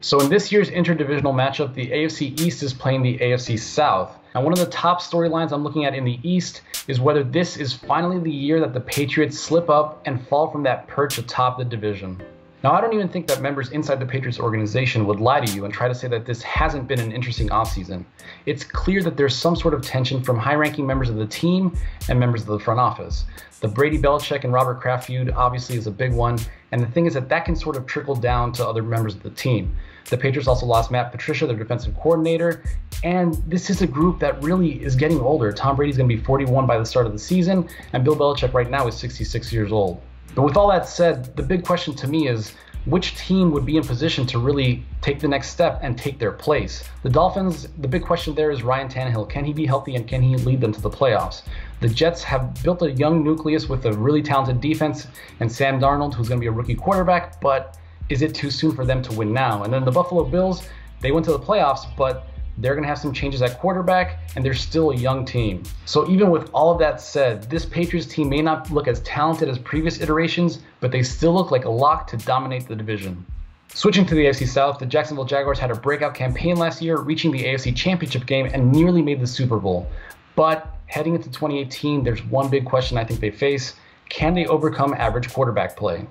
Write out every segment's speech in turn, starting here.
So in this year's interdivisional matchup, the AFC East is playing the AFC South. Now, one of the top storylines I'm looking at in the East is whether this is finally the year that the Patriots slip up and fall from that perch atop the division. Now, I don't even think that members inside the Patriots organization would lie to you and try to say that this hasn't been an interesting offseason. It's clear that there's some sort of tension from high-ranking members of the team and members of the front office. The Brady Belichick and Robert Kraft feud obviously is a big one, and the thing is that can sort of trickle down to other members of the team. The Patriots also lost Matt Patricia, their defensive coordinator, and this is a group that really is getting older. Tom Brady's going to be 41 by the start of the season, and Bill Belichick right now is 66 years old. But with all that said, the big question to me is, which team would be in position to really take the next step and take their place? The Dolphins, the big question there is Ryan Tannehill. Can he be healthy and can he lead them to the playoffs? The Jets have built a young nucleus with a really talented defense and Sam Darnold, who's going to be a rookie quarterback, but is it too soon for them to win now? And then the Buffalo Bills, they went to the playoffs, but they're going to have some changes at quarterback, and they're still a young team. So even with all of that said, this Patriots team may not look as talented as previous iterations, but they still look like a lock to dominate the division. Switching to the AFC South, the Jacksonville Jaguars had a breakout campaign last year, reaching the AFC Championship game and nearly made the Super Bowl. But heading into 2018, there's one big question I think they face. Can they overcome average quarterback play?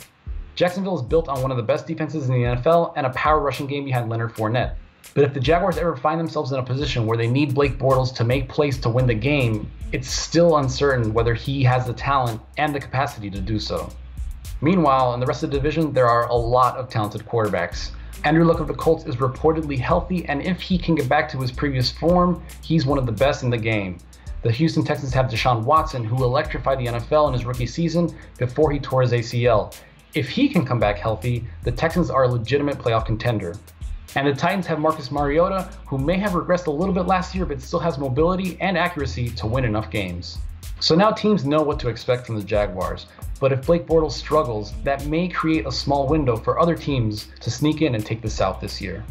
Jacksonville is built on one of the best defenses in the NFL and a power rushing game behind Leonard Fournette. But if the Jaguars ever find themselves in a position where they need Blake Bortles to make plays to win the game, it's still uncertain whether he has the talent and the capacity to do so. Meanwhile, in the rest of the division, there are a lot of talented quarterbacks. Andrew Luck of the Colts is reportedly healthy, and if he can get back to his previous form, he's one of the best in the game. The Houston Texans have Deshaun Watson, who electrified the NFL in his rookie season before he tore his ACL. If he can come back healthy, the Texans are a legitimate playoff contender. And the Titans have Marcus Mariota, who may have regressed a little bit last year, but still has mobility and accuracy to win enough games. So now teams know what to expect from the Jaguars. But if Blake Bortles struggles, that may create a small window for other teams to sneak in and take the South this year.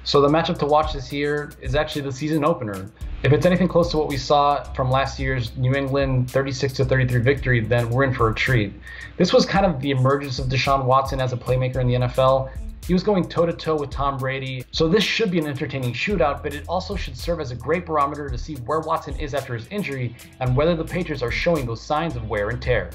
So the matchup to watch this year is actually the season opener. If it's anything close to what we saw from last year's New England 36-33 victory, then we're in for a treat. This was kind of the emergence of Deshaun Watson as a playmaker in the NFL. He was going toe-to-toe with Tom Brady, so this should be an entertaining shootout, but it also should serve as a great barometer to see where Watson is after his injury and whether the Patriots are showing those signs of wear and tear.